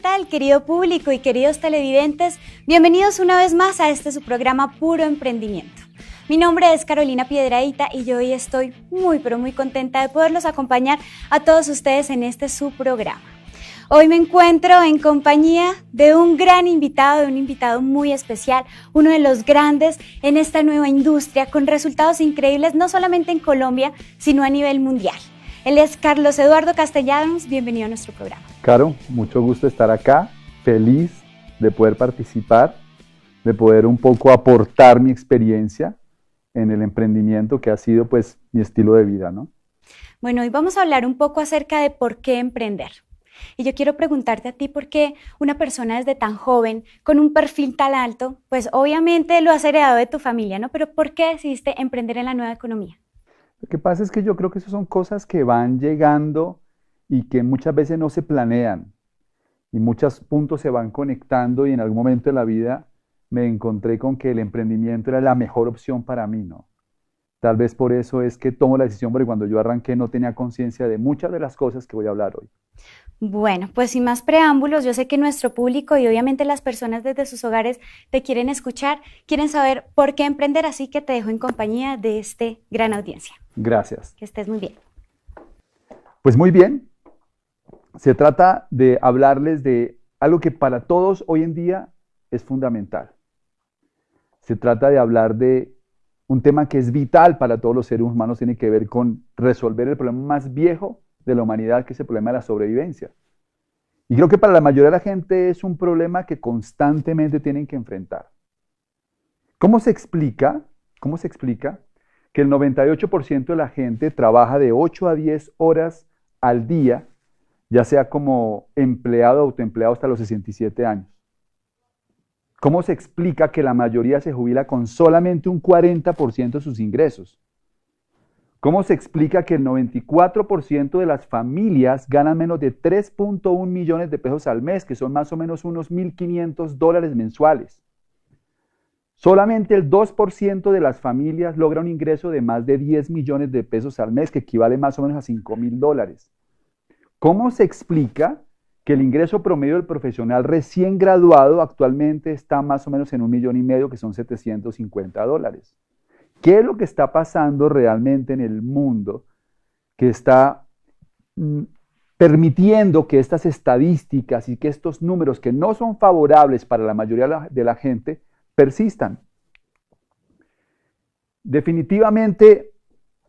tal, querido público y queridos televidentes? Bienvenidos una vez más a su programa Puro Emprendimiento. Mi nombre es Carolina Piedradita y yo hoy estoy muy contenta de poderlos acompañar a todos ustedes en su programa. Hoy me encuentro en compañía de un gran invitado, de un invitado muy especial, uno de los grandes en esta nueva industria, con resultados increíbles no solamente en Colombia, sino a nivel mundial. Él es Carlos Eduardo Castellanos, bienvenido a nuestro programa. Caro, mucho gusto estar acá, feliz de poder participar, de poder un poco aportar mi experiencia en el emprendimiento que ha sido pues mi estilo de vida, ¿no? Bueno, hoy vamos a hablar un poco acerca de por qué emprender. Y yo quiero preguntarte a ti por qué una persona desde tan joven, con un perfil tan alto, pues obviamente lo has heredado de tu familia, ¿no? Pero ¿por qué decidiste emprender en la nueva economía? Lo que pasa es que yo creo que esas son cosas que van llegando y que muchas veces no se planean. Y muchos puntos se van conectando y en algún momento de la vida me encontré con que el emprendimiento era la mejor opción para mí, ¿no? Tal vez por eso es que tomo la decisión, porque cuando yo arranqué no tenía conciencia de muchas de las cosas que voy a hablar hoy. Bueno, pues sin más preámbulos, yo sé que nuestro público y obviamente las personas desde sus hogares te quieren escuchar, quieren saber por qué emprender, así que te dejo en compañía de gran audiencia. Gracias. Que estés muy bien. Pues muy bien. Se trata de hablarles de algo que para todos hoy en día es fundamental. Se trata de hablar de un tema que es vital para todos los seres humanos, tiene que ver con resolver el problema más viejo de la humanidad, que es el problema de la sobrevivencia. Y creo que para la mayoría de la gente es un problema que constantemente tienen que enfrentar. ¿Cómo se explica que el 98% de la gente trabaja de 8 a 10 horas al día, ya sea como empleado o autoempleado hasta los 67 años? ¿Cómo se explica que la mayoría se jubila con solamente un 40% de sus ingresos? ¿Cómo se explica que el 94% de las familias ganan menos de 3.1 millones de pesos al mes, que son más o menos unos $1.500 mensuales? Solamente el 2% de las familias logra un ingreso de más de 10 millones de pesos al mes, que equivale más o menos a $5.000. ¿Cómo se explica que el ingreso promedio del profesional recién graduado actualmente está más o menos en $1,5 millones, que son $750? ¿Qué es lo que está pasando realmente en el mundo que está permitiendo que estas estadísticas y que estos números que no son favorables para la mayoría de la gente persistan? Definitivamente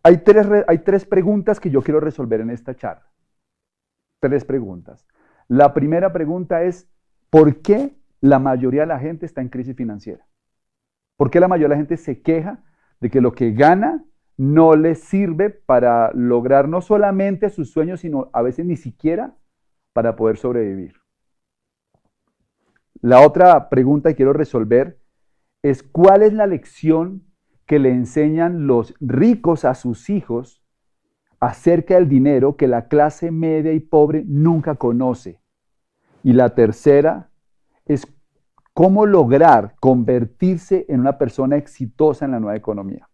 hay tres preguntas que yo quiero resolver en esta charla. Tres preguntas. La primera pregunta es, ¿por qué la mayoría de la gente está en crisis financiera? ¿Por qué la mayoría de la gente se queja de que lo que gana no les sirve para lograr no solamente sus sueños, sino a veces ni siquiera para poder sobrevivir? La otra pregunta que quiero resolver es, ¿cuál es la lección que le enseñan los ricos a sus hijos acerca del dinero que la clase media y pobre nunca conoce? Y la tercera es, ¿cómo lograr convertirse en una persona exitosa en la nueva economía?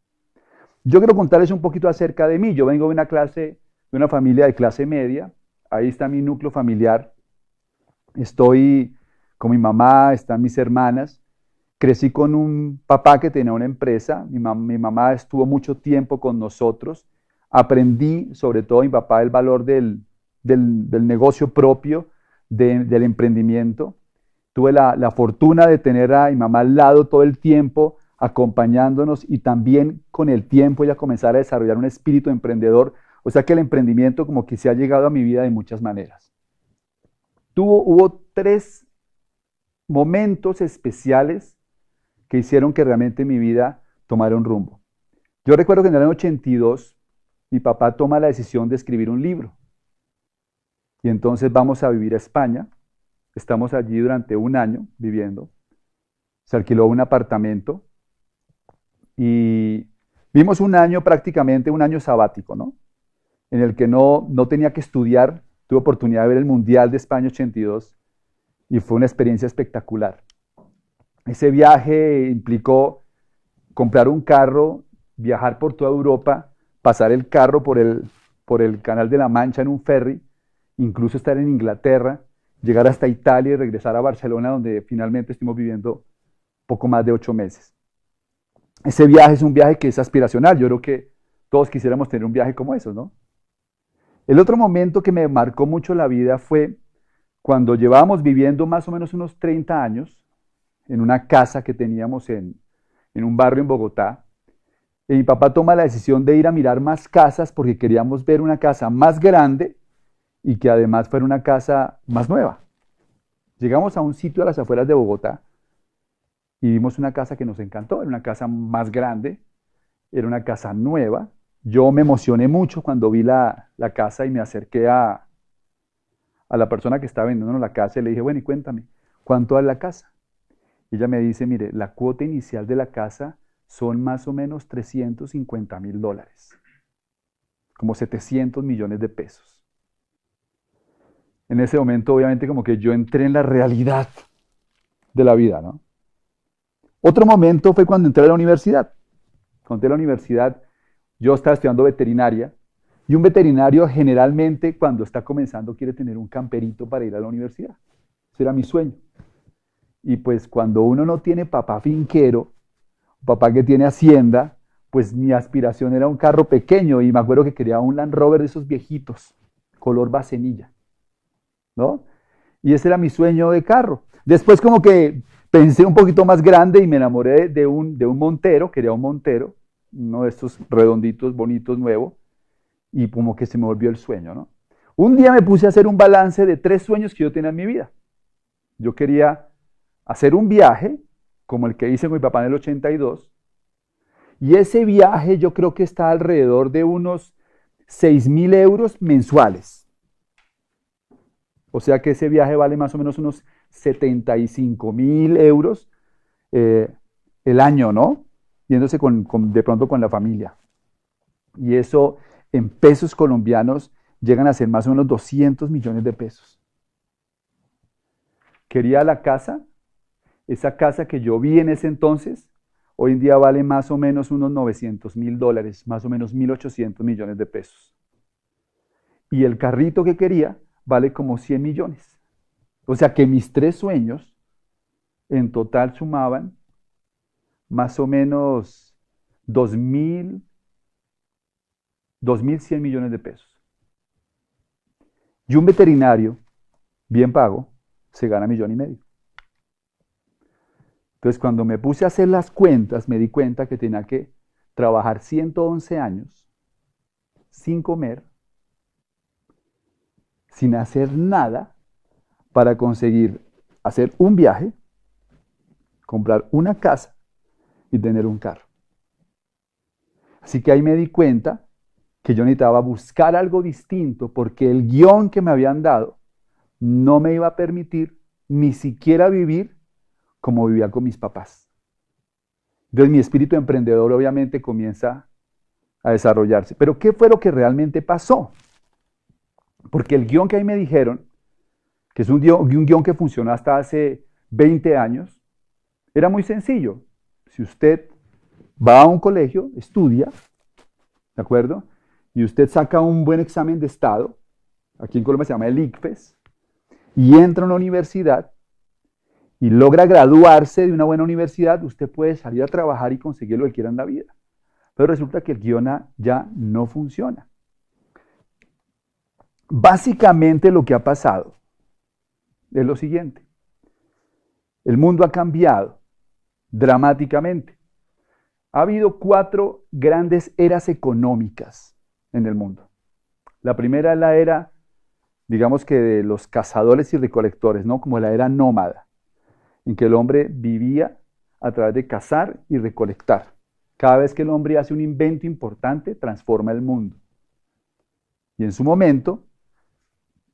Yo quiero contarles un poquito acerca de mí. Yo vengo de una familia de clase media. Ahí está mi núcleo familiar. Estoy con mi mamá, están mis hermanas. Crecí con un papá que tenía una empresa. Mi mamá estuvo mucho tiempo con nosotros. Aprendí, sobre todo mi papá, el valor del negocio propio, del emprendimiento. Tuve la fortuna de tener a mi mamá al lado todo el tiempo, acompañándonos, y también con el tiempo ella comenzar a desarrollar un espíritu emprendedor. O sea que el emprendimiento como que se ha llegado a mi vida de muchas maneras. Hubo tres momentos especiales que hicieron que realmente mi vida tomara un rumbo. Yo recuerdo que en el año 82 mi papá toma la decisión de escribir un libro. Y entonces vamos a vivir a España. Estamos allí durante un año viviendo. Se alquiló un apartamento y vimos un año, prácticamente un año sabático, ¿no? En el que no tenía que estudiar. Tuve oportunidad de ver el Mundial de España 82 y fue una experiencia espectacular. Ese viaje implicó comprar un carro, viajar por toda Europa, pasar el carro por el Canal de la Mancha en un ferry, incluso estar en Inglaterra llegar hasta Italia y regresar a Barcelona, donde finalmente estuvimos viviendo poco más de 8 meses. Ese viaje es un viaje que es aspiracional. Yo creo que todos quisiéramos tener un viaje como esos, ¿no? El otro momento que me marcó mucho la vida fue cuando llevábamos viviendo más o menos unos 30 años en una casa que teníamos en un barrio en Bogotá. Y mi papá toma la decisión de ir a mirar más casas porque queríamos ver una casa más grande y que además fuera una casa más nueva. Llegamos a un sitio a las afueras de Bogotá y vimos una casa que nos encantó. Era una casa más grande, era una casa nueva. Yo me emocioné mucho cuando vi la casa y me acerqué a la persona que estaba vendiéndonos la casa y le dije, bueno, y cuéntame, ¿cuánto vale la casa? Y ella me dice, mire, la cuota inicial de la casa son más o menos $350,000, como 700 millones de pesos. En ese momento, obviamente, como que yo entré en la realidad de la vida, ¿no? Otro momento fue cuando entré a la universidad. Cuando entré a la universidad, yo estaba estudiando veterinaria, y un veterinario generalmente cuando está comenzando quiere tener un camperito para ir a la universidad. Ese era mi sueño. Y pues cuando uno no tiene papá finquero, papá que tiene hacienda, pues mi aspiración era un carro pequeño y me acuerdo que quería un Land Rover de esos viejitos, color bacenilla, ¿no? Y ese era mi sueño de carro. Después como que pensé un poquito más grande y me enamoré de un Montero, quería un Montero, uno de estos redonditos, bonitos, nuevo, y como que se me volvió el sueño, ¿no? Un día me puse a hacer un balance de 3 sueños que yo tenía en mi vida. Yo quería hacer un viaje, como el que hice con mi papá en el 82, y ese viaje yo creo que está alrededor de unos 6.000 euros mensuales. O sea que ese viaje vale más o menos unos 75.000 euros el año, ¿no? Yéndose de pronto con la familia. Y eso en pesos colombianos llegan a ser más o menos 200 millones de pesos. Quería la casa. Esa casa que yo vi en ese entonces, hoy en día vale más o menos unos $900,000, más o menos 1.800 millones de pesos. Y el carrito que quería vale como 100 millones. O sea que mis 3 sueños en total sumaban más o menos 2.100 millones de pesos. Y un veterinario bien pago se gana 1,5 millones. Entonces, cuando me puse a hacer las cuentas, me di cuenta que tenía que trabajar 111 años sin comer, sin hacer nada, para conseguir hacer un viaje, comprar una casa y tener un carro. Así que ahí me di cuenta que yo necesitaba buscar algo distinto porque el guión que me habían dado no me iba a permitir ni siquiera vivir como vivía con mis papás. Entonces mi espíritu emprendedor obviamente comienza a desarrollarse. Pero ¿qué fue lo que realmente pasó? Porque el guión que ahí me dijeron, que es un guión que funcionó hasta hace 20 años, era muy sencillo. Si usted va a un colegio, estudia, ¿de acuerdo? Y usted saca un buen examen de estado, aquí en Colombia se llama el ICFES, y entra a una universidad, y logra graduarse de una buena universidad, usted puede salir a trabajar y conseguir lo que quiera en la vida. Pero resulta que el guión ya no funciona. Básicamente lo que ha pasado es lo siguiente. El mundo ha cambiado dramáticamente. Ha habido 4 grandes eras económicas en el mundo. La primera es la era, digamos que de los cazadores y recolectores, ¿no? Como la era nómada, en que el hombre vivía a través de cazar y recolectar. Cada vez que el hombre hace un invento importante, transforma el mundo. Y en su momento,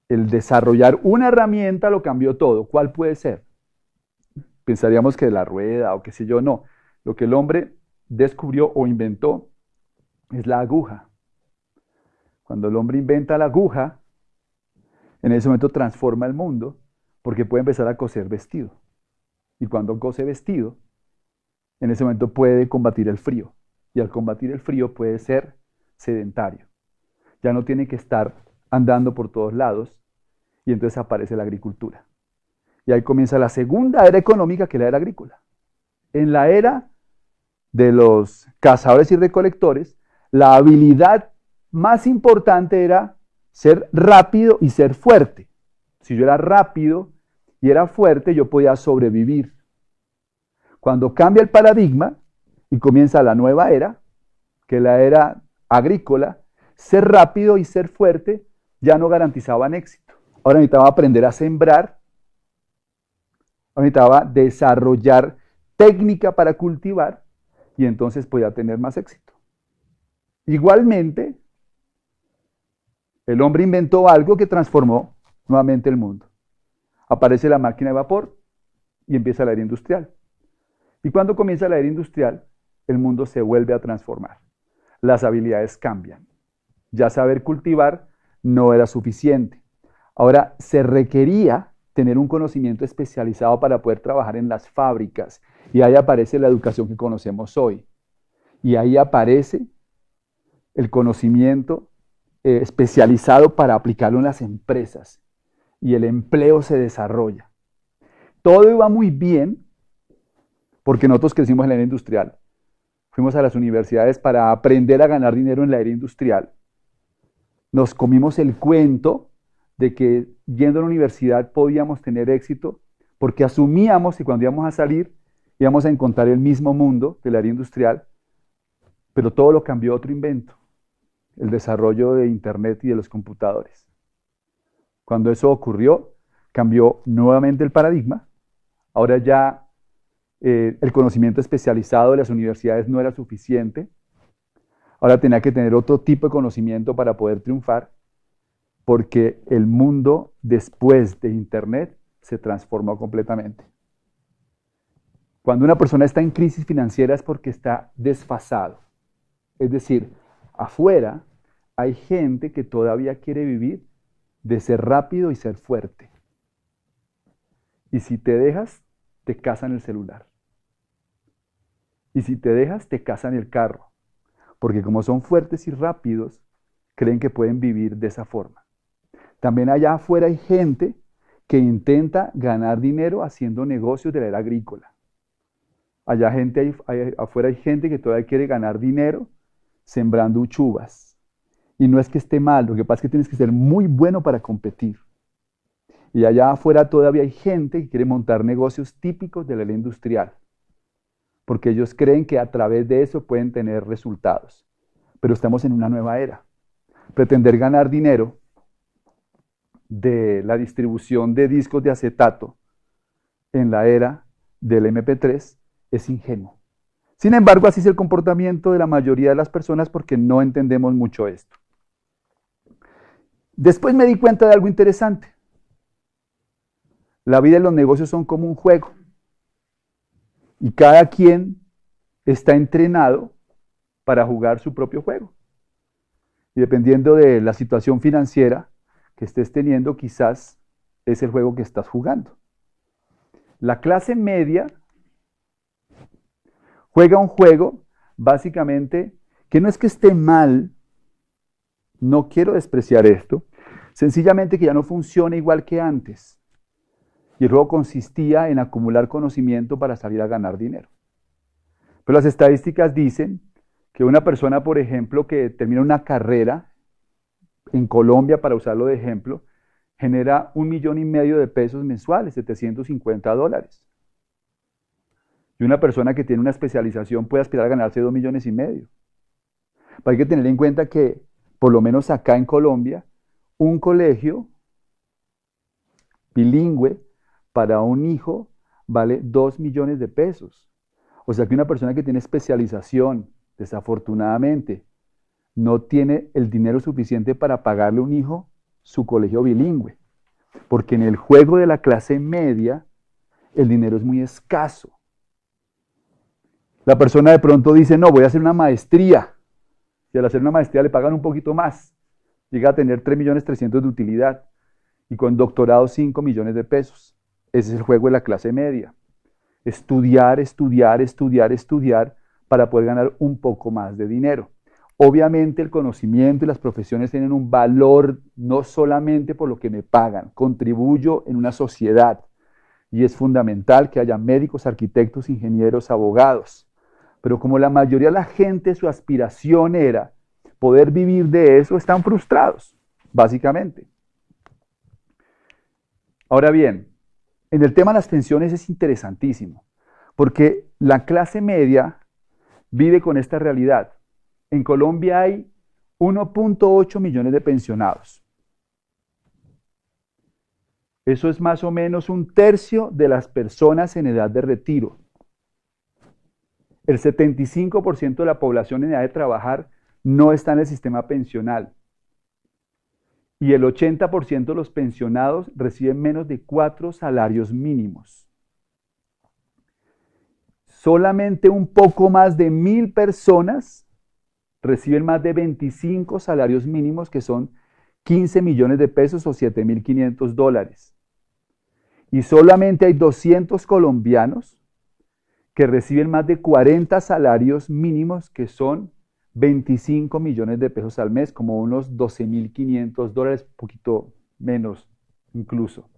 el desarrollar una herramienta lo cambió todo. ¿Cuál puede ser? Pensaríamos que la rueda o qué sé yo, no. Lo que el hombre descubrió o inventó es la aguja. Cuando el hombre inventa la aguja, en ese momento transforma el mundo porque puede empezar a coser vestido. Y cuando cose vestido, en ese momento puede combatir el frío. Y al combatir el frío puede ser sedentario. Ya no tiene que estar andando por todos lados y entonces aparece la agricultura. Y ahí comienza la segunda era económica, que es la era agrícola. En la era de los cazadores y recolectores, la habilidad más importante era ser rápido y ser fuerte. Si yo era rápido y era fuerte, yo podía sobrevivir. Cuando cambia el paradigma y comienza la nueva era, que es la era agrícola, ser rápido y ser fuerte ya no garantizaban éxito. Ahora necesitaba aprender a sembrar, ahora necesitaba desarrollar técnica para cultivar y entonces podía tener más éxito. Igualmente, el hombre inventó algo que transformó nuevamente el mundo. Aparece la máquina de vapor y empieza la era industrial. Y cuando comienza la era industrial, el mundo se vuelve a transformar. Las habilidades cambian. Ya saber cultivar no era suficiente. Ahora se requería tener un conocimiento especializado para poder trabajar en las fábricas. Y ahí aparece la educación que conocemos hoy. Y ahí aparece el conocimiento especializado para aplicarlo en las empresas. Y el empleo se desarrolla. Todo iba muy bien porque nosotros crecimos en la era industrial. Fuimos a las universidades para aprender a ganar dinero en la era industrial. Nos comimos el cuento de que yendo a la universidad podíamos tener éxito porque asumíamos que cuando íbamos a salir íbamos a encontrar el mismo mundo de la era industrial, pero todo lo cambió otro invento, el desarrollo de Internet y de los computadores. Cuando eso ocurrió, cambió nuevamente el paradigma. Ahora ya el conocimiento especializado de las universidades no era suficiente. Ahora tenía que tener otro tipo de conocimiento para poder triunfar, porque el mundo después de Internet se transformó completamente. Cuando una persona está en crisis financiera es porque está desfasado. Es decir, afuera hay gente que todavía quiere vivir de ser rápido y ser fuerte. Y si te dejas, te casan el celular. Y si te dejas, te casan el carro. Porque como son fuertes y rápidos, creen que pueden vivir de esa forma. También allá afuera hay gente que intenta ganar dinero haciendo negocios de la era agrícola. Allá afuera hay gente que todavía quiere ganar dinero sembrando uchuvas. Y no es que esté mal, lo que pasa es que tienes que ser muy bueno para competir. Y allá afuera todavía hay gente que quiere montar negocios típicos de la era industrial, porque ellos creen que a través de eso pueden tener resultados. Pero estamos en una nueva era. Pretender ganar dinero de la distribución de discos de acetato en la era del MP3 es ingenuo. Sin embargo, así es el comportamiento de la mayoría de las personas porque no entendemos mucho esto. Después me di cuenta de algo interesante. La vida y los negocios son como un juego. Y cada quien está entrenado para jugar su propio juego. Y dependiendo de la situación financiera que estés teniendo, quizás es el juego que estás jugando. La clase media juega un juego, básicamente, que no es que esté mal, no quiero despreciar esto, sencillamente que ya no funciona igual que antes. Y el juego consistía en acumular conocimiento para salir a ganar dinero. Pero las estadísticas dicen que una persona, por ejemplo, que termina una carrera en Colombia, para usarlo de ejemplo, genera 1,5 millones de pesos mensuales, $750. Y una persona que tiene una especialización puede aspirar a ganarse 2,5 millones. Pero hay que tener en cuenta que, por lo menos acá en Colombia, un colegio bilingüe para un hijo vale 2 millones de pesos. O sea que una persona que tiene especialización, desafortunadamente, no tiene el dinero suficiente para pagarle a un hijo su colegio bilingüe. Porque en el juego de la clase media, el dinero es muy escaso. La persona de pronto dice, no, voy a hacer una maestría. Y al hacer una maestría le pagan un poquito más. Llega a tener 3,300,000 de utilidad. Y con doctorado 5 millones de pesos. Ese es el juego de la clase media. Estudiar, estudiar, estudiar, estudiar para poder ganar un poco más de dinero. Obviamente el conocimiento y las profesiones tienen un valor no solamente por lo que me pagan, contribuyo en una sociedad y es fundamental que haya médicos, arquitectos, ingenieros, abogados. Pero como la mayoría de la gente, su aspiración era poder vivir de eso, están frustrados, básicamente. Ahora bien, en el tema de las pensiones es interesantísimo, porque la clase media vive con esta realidad. En Colombia hay 1.8 millones de pensionados. Eso es más o menos un tercio de las personas en edad de retiro. El 75% de la población en edad de trabajar no está en el sistema pensional. Y el 80% de los pensionados reciben menos de 4 salarios mínimos. Solamente un poco más de 1.000 personas reciben más de 25 salarios mínimos, que son 15 millones de pesos o $7.500. Y solamente hay 200 colombianos que reciben más de 40 salarios mínimos, que son 25 millones de pesos al mes, como unos $12.500, un poquito menos incluso.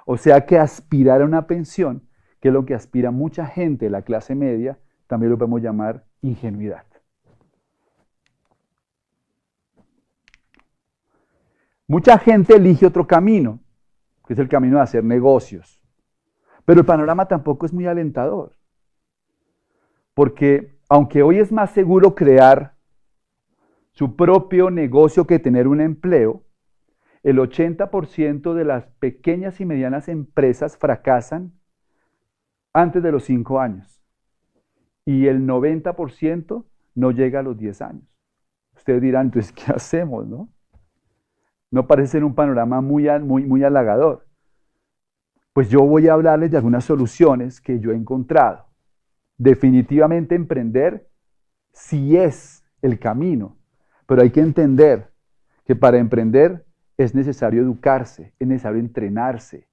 O sea que aspirar a una pensión, que es lo que aspira mucha gente de la clase media, también lo podemos llamar ingenuidad. Mucha gente elige otro camino, que es el camino de hacer negocios. Pero el panorama tampoco es muy alentador. Porque aunque hoy es más seguro crear su propio negocio que tener un empleo, el 80% de las pequeñas y medianas empresas fracasan antes de los 5 años. Y el 90% no llega a los 10 años. Ustedes dirán, entonces, ¿qué hacemos, no? No parece ser un panorama muy halagador. Pues yo voy a hablarles de algunas soluciones que yo he encontrado. Definitivamente emprender sí es el camino, pero hay que entender que para emprender es necesario educarse, es necesario entrenarse,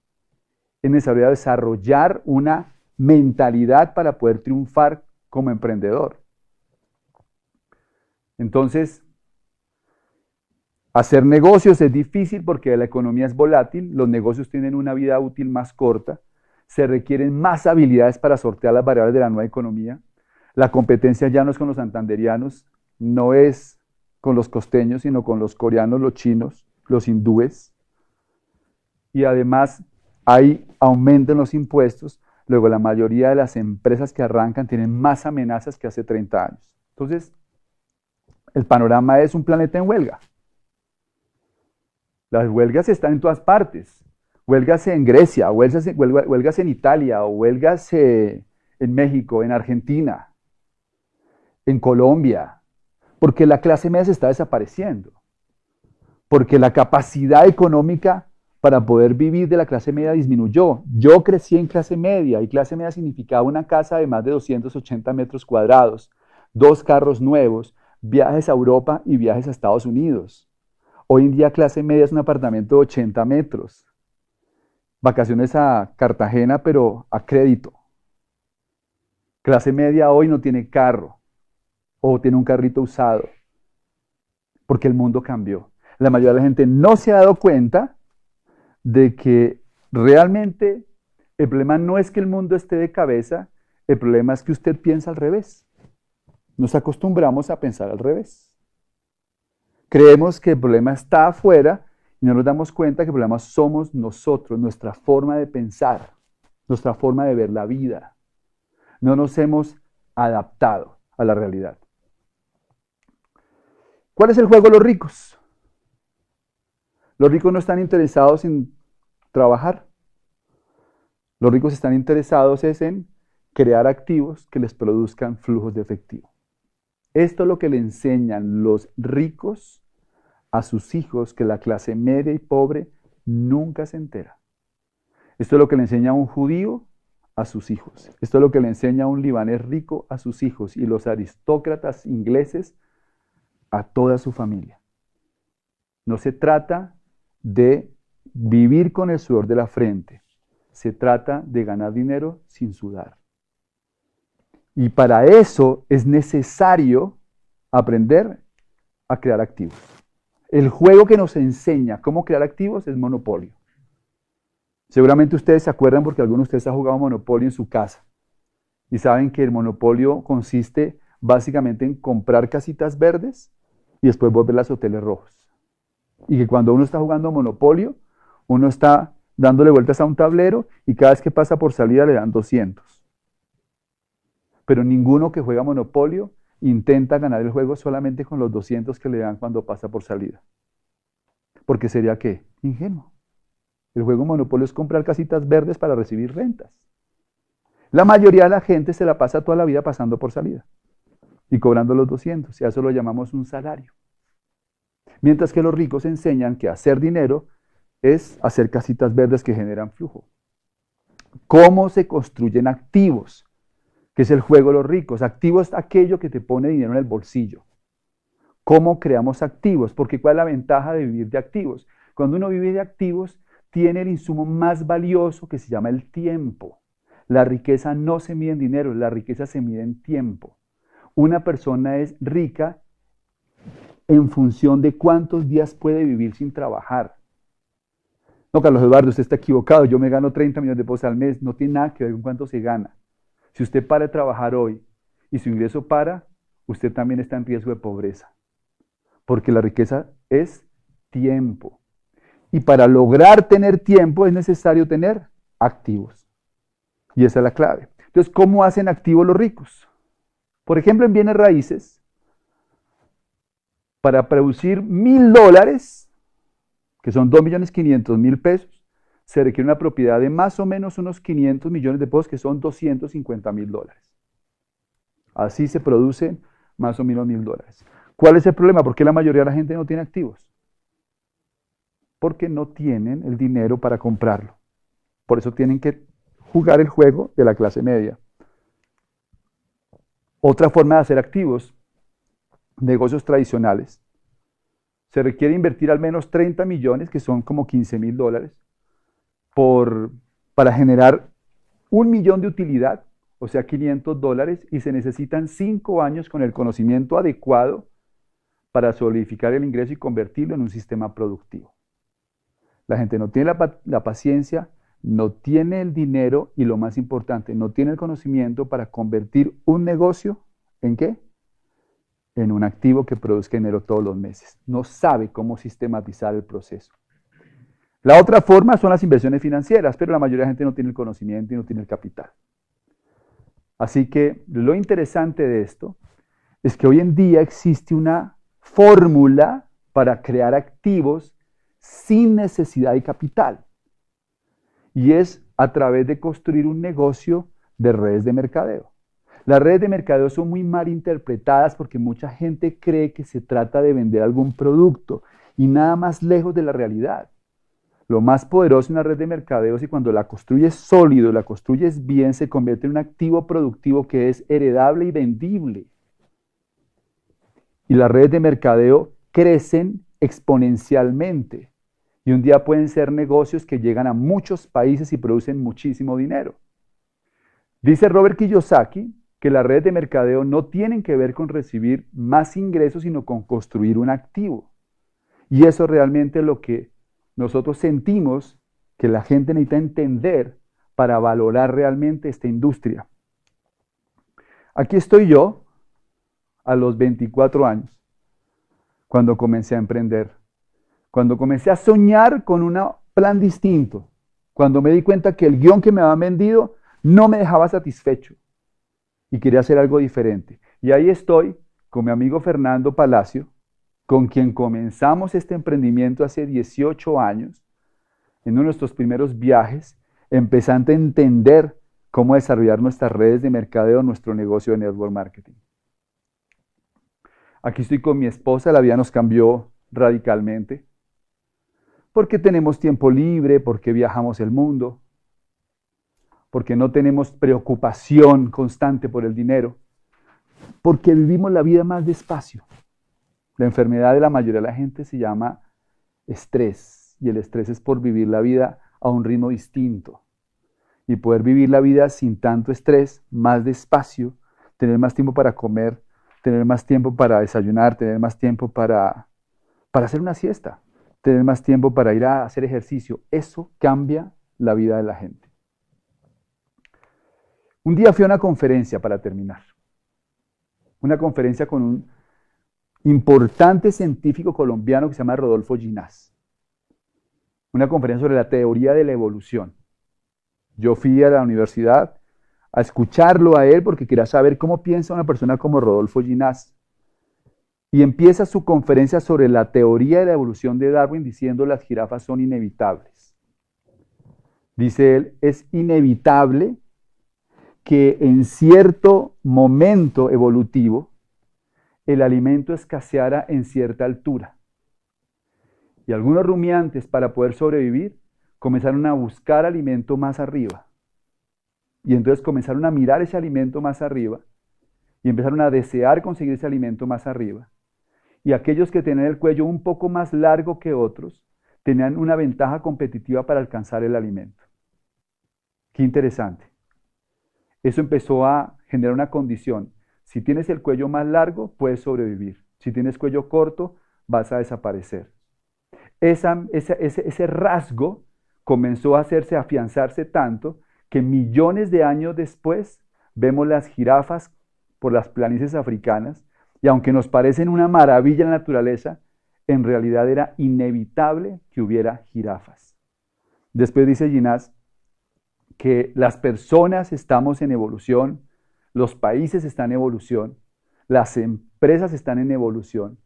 es necesario desarrollar una mentalidad para poder triunfar como emprendedor. Entonces, hacer negocios es difícil porque la economía es volátil, los negocios tienen una vida útil más corta, se requieren más habilidades para sortear las variables de la nueva economía. La competencia ya no es con los santanderianos, no es con los costeños, sino con los coreanos, los chinos, los hindúes. Y además hay aumento en los impuestos. Luego la mayoría de las empresas que arrancan tienen más amenazas que hace 30 años. Entonces, el panorama es un planeta en huelga. Las huelgas están en todas partes. Huelgas en Grecia, huelgas en Italia, o huelgas en México, en Argentina, en Colombia, porque la clase media se está desapareciendo, porque la capacidad económica para poder vivir de la clase media disminuyó. Yo crecí en clase media, y clase media significaba una casa de más de 280 metros cuadrados, 2 carros nuevos, viajes a Europa y viajes a Estados Unidos. Hoy en día clase media es un apartamento de 80 metros. Vacaciones a Cartagena, pero a crédito. Clase media hoy no tiene carro o tiene un carrito usado porque el mundo cambió. La mayoría de la gente no se ha dado cuenta de que realmente el problema no es que el mundo esté de cabeza, el problema es que usted piensa al revés. Nos acostumbramos a pensar al revés. Creemos que el problema está afuera y no nos damos cuenta que el problema somos nosotros, nuestra forma de pensar, nuestra forma de ver la vida. No nos hemos adaptado a la realidad. ¿Cuál es el juego de los ricos? Los ricos no están interesados en trabajar. Los ricos están interesados en crear activos que les produzcan flujos de efectivo. Esto es lo que le enseñan los ricos a sus hijos, que la clase media y pobre nunca se entera. Esto es lo que le enseña un judío a sus hijos. Esto es lo que le enseña un libanés rico a sus hijos y los aristócratas ingleses a toda su familia. No se trata de vivir con el sudor de la frente. Se trata de ganar dinero sin sudar. Y para eso es necesario aprender a crear activos. El juego que nos enseña cómo crear activos es Monopolio. Seguramente ustedes se acuerdan porque algunos de ustedes han jugado Monopolio en su casa y saben que el Monopolio consiste básicamente en comprar casitas verdes y después volverlas hoteles rojos. Y que cuando uno está jugando Monopolio, uno está dándole vueltas a un tablero y cada vez que pasa por salida le dan 200. Pero ninguno que juega Monopolio intenta ganar el juego solamente con los 200 que le dan cuando pasa por salida. Porque sería, ¿qué? Ingenuo. El juego Monopolio es comprar casitas verdes para recibir rentas. La mayoría de la gente se la pasa toda la vida pasando por salida y cobrando los 200, y a eso lo llamamos un salario. Mientras que los ricos enseñan que hacer dinero es hacer casitas verdes que generan flujo. ¿Cómo se construyen activos? Que es el juego de los ricos. Activo es aquello que te pone dinero en el bolsillo. ¿Cómo creamos activos? Porque ¿cuál es la ventaja de vivir de activos? Cuando uno vive de activos, tiene el insumo más valioso que se llama el tiempo. La riqueza no se mide en dinero, la riqueza se mide en tiempo. Una persona es rica en función de cuántos días puede vivir sin trabajar. No, Carlos Eduardo, usted está equivocado. Yo me gano 30 millones de pesos al mes. No tiene nada que ver con cuánto se gana. Si usted para de trabajar hoy y su ingreso para, usted también está en riesgo de pobreza. Porque la riqueza es tiempo. Y para lograr tener tiempo es necesario tener activos. Y esa es la clave. Entonces, ¿cómo hacen activos los ricos? Por ejemplo, en bienes raíces, para producir $1,000, que son 2.500.000 pesos, se requiere una propiedad de más o menos unos 500 millones de pesos, que son $250.000. Así se producen más o menos $1,000. ¿Cuál es el problema? ¿Por qué la mayoría de la gente no tiene activos? Porque no tienen el dinero para comprarlo. Por eso tienen que jugar el juego de la clase media. Otra forma de hacer activos, negocios tradicionales, se requiere invertir al menos 30 millones, que son como $15.000, para generar 1.000.000 de utilidad, o sea, $500, y se necesitan 5 años con el conocimiento adecuado para solidificar el ingreso y convertirlo en un sistema productivo. La gente no tiene la paciencia, no tiene el dinero y, lo más importante, no tiene el conocimiento para convertir un negocio ¿en qué? En un activo que produzca dinero todos los meses. No sabe cómo sistematizar el proceso. La otra forma son las inversiones financieras, pero la mayoría de la gente no tiene el conocimiento y no tiene el capital. Así que lo interesante de esto es que hoy en día existe una fórmula para crear activos sin necesidad de capital. Y es a través de construir un negocio de redes de mercadeo. Las redes de mercadeo son muy mal interpretadas porque mucha gente cree que se trata de vender algún producto y nada más lejos de la realidad. Lo más poderoso en una red de mercadeo es que cuando la construyes sólido, la construyes bien, se convierte en un activo productivo que es heredable y vendible. Y las redes de mercadeo crecen exponencialmente. Y un día pueden ser negocios que llegan a muchos países y producen muchísimo dinero. Dice Robert Kiyosaki que las redes de mercadeo no tienen que ver con recibir más ingresos, sino con construir un activo. Y eso realmente es lo que nosotros sentimos que la gente necesita entender para valorar realmente esta industria. Aquí estoy yo, a los 24 años, cuando comencé a emprender. Cuando comencé a soñar con un plan distinto, cuando me di cuenta que el guión que me habían vendido no me dejaba satisfecho y quería hacer algo diferente. Y ahí estoy con mi amigo Fernando Palacio, con quien comenzamos este emprendimiento hace 18 años, en uno de nuestros primeros viajes, empezando a entender cómo desarrollar nuestras redes de mercadeo, nuestro negocio de network marketing. Aquí estoy con mi esposa, la vida nos cambió radicalmente, porque tenemos tiempo libre, porque viajamos el mundo, porque no tenemos preocupación constante por el dinero, porque vivimos la vida más despacio. La enfermedad de la mayoría de la gente se llama estrés, y el estrés es por vivir la vida a un ritmo distinto. Y poder vivir la vida sin tanto estrés, más despacio, tener más tiempo para comer, tener más tiempo para desayunar, tener más tiempo para hacer una siesta, tener más tiempo para ir a hacer ejercicio. Eso cambia la vida de la gente. Un día fui a una conferencia para terminar. Una conferencia con un importante científico colombiano que se llama Rodolfo Ginás. Una conferencia sobre la teoría de la evolución. Yo fui a la universidad a escucharlo a él porque quería saber cómo piensa una persona como Rodolfo Ginás. Y empieza su conferencia sobre la teoría de la evolución de Darwin diciendo las jirafas son inevitables. Dice él, es inevitable que en cierto momento evolutivo el alimento escaseara en cierta altura. Y algunos rumiantes, para poder sobrevivir, comenzaron a buscar alimento más arriba. Y entonces comenzaron a mirar ese alimento más arriba y empezaron a desear conseguir ese alimento más arriba. Y aquellos que tenían el cuello un poco más largo que otros, tenían una ventaja competitiva para alcanzar el alimento. Qué interesante. Eso empezó a generar una condición. Si tienes el cuello más largo, puedes sobrevivir. Si tienes cuello corto, vas a desaparecer. Ese rasgo comenzó a afianzarse tanto que millones de años después vemos las jirafas por las planicies africanas y aunque nos parecen una maravilla en la naturaleza, en realidad era inevitable que hubiera jirafas. Después dice Ginás que las personas estamos en evolución, los países están en evolución, las empresas están en evolución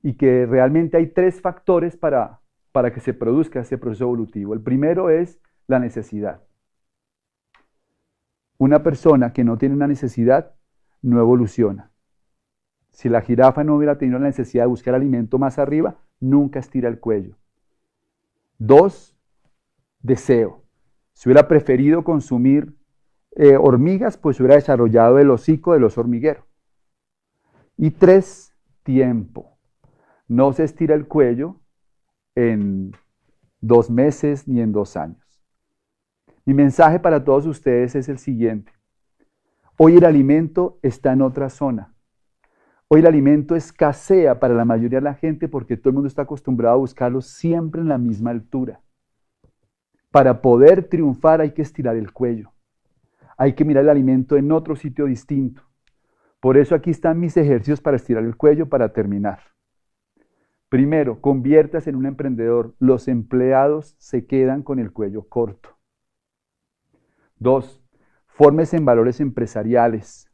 y que realmente hay tres factores para que se produzca ese proceso evolutivo. El primero es la necesidad. Una persona que no tiene una necesidad no evoluciona. Si la jirafa no hubiera tenido la necesidad de buscar alimento más arriba, nunca estira el cuello. 2, deseo. Si hubiera preferido consumir hormigas, pues hubiera desarrollado el hocico del oso hormiguero. Y 3, tiempo. No se estira el cuello en 2 meses ni en 2 años. Mi mensaje para todos ustedes es el siguiente. Hoy el alimento está en otra zona. Hoy el alimento escasea para la mayoría de la gente porque todo el mundo está acostumbrado a buscarlo siempre en la misma altura. Para poder triunfar hay que estirar el cuello. Hay que mirar el alimento en otro sitio distinto. Por eso aquí están mis ejercicios para estirar el cuello para terminar. Primero, conviértase en un emprendedor. Los empleados se quedan con el cuello corto. 2, fórmese en valores empresariales.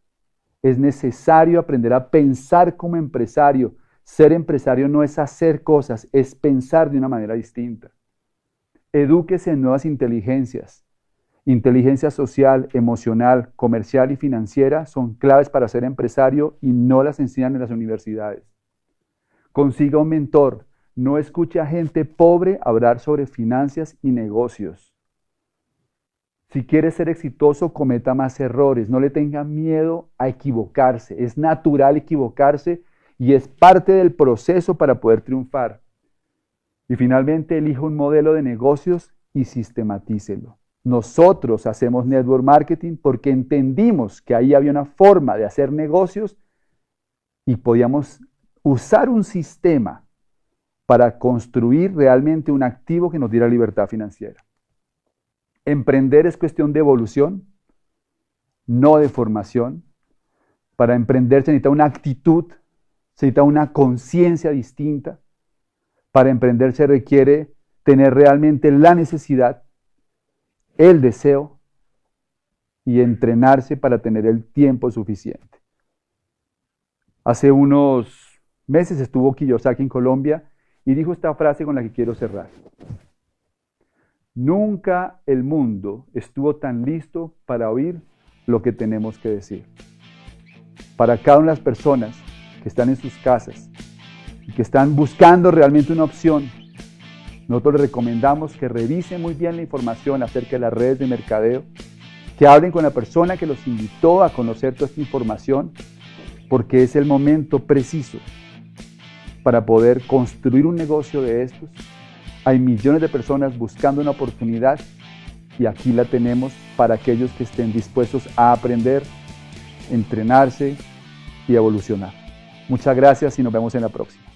Es necesario aprender a pensar como empresario. Ser empresario no es hacer cosas, es pensar de una manera distinta. Edúquese en nuevas inteligencias. Inteligencia social, emocional, comercial y financiera son claves para ser empresario y no las enseñan en las universidades. Consiga un mentor. No escuche a gente pobre hablar sobre finanzas y negocios. Si quiere ser exitoso, cometa más errores. No le tenga miedo a equivocarse. Es natural equivocarse y es parte del proceso para poder triunfar. Y finalmente, elija un modelo de negocios y sistematícelo. Nosotros hacemos network marketing porque entendimos que ahí había una forma de hacer negocios y podíamos usar un sistema para construir realmente un activo que nos diera libertad financiera. Emprender es cuestión de evolución, no de formación. Para emprender se necesita una actitud, se necesita una conciencia distinta. Para emprender se requiere tener realmente la necesidad, el deseo y entrenarse para tener el tiempo suficiente. Hace unos meses estuvo Kiyosaki en Colombia y dijo esta frase con la que quiero cerrar. Nunca el mundo estuvo tan listo para oír lo que tenemos que decir. Para cada una de las personas que están en sus casas y que están buscando realmente una opción, nosotros les recomendamos que revisen muy bien la información acerca de las redes de mercadeo, que hablen con la persona que los invitó a conocer toda esta información, porque es el momento preciso para poder construir un negocio de estos. Hay millones de personas buscando una oportunidad y aquí la tenemos para aquellos que estén dispuestos a aprender, entrenarse y evolucionar. Muchas gracias y nos vemos en la próxima.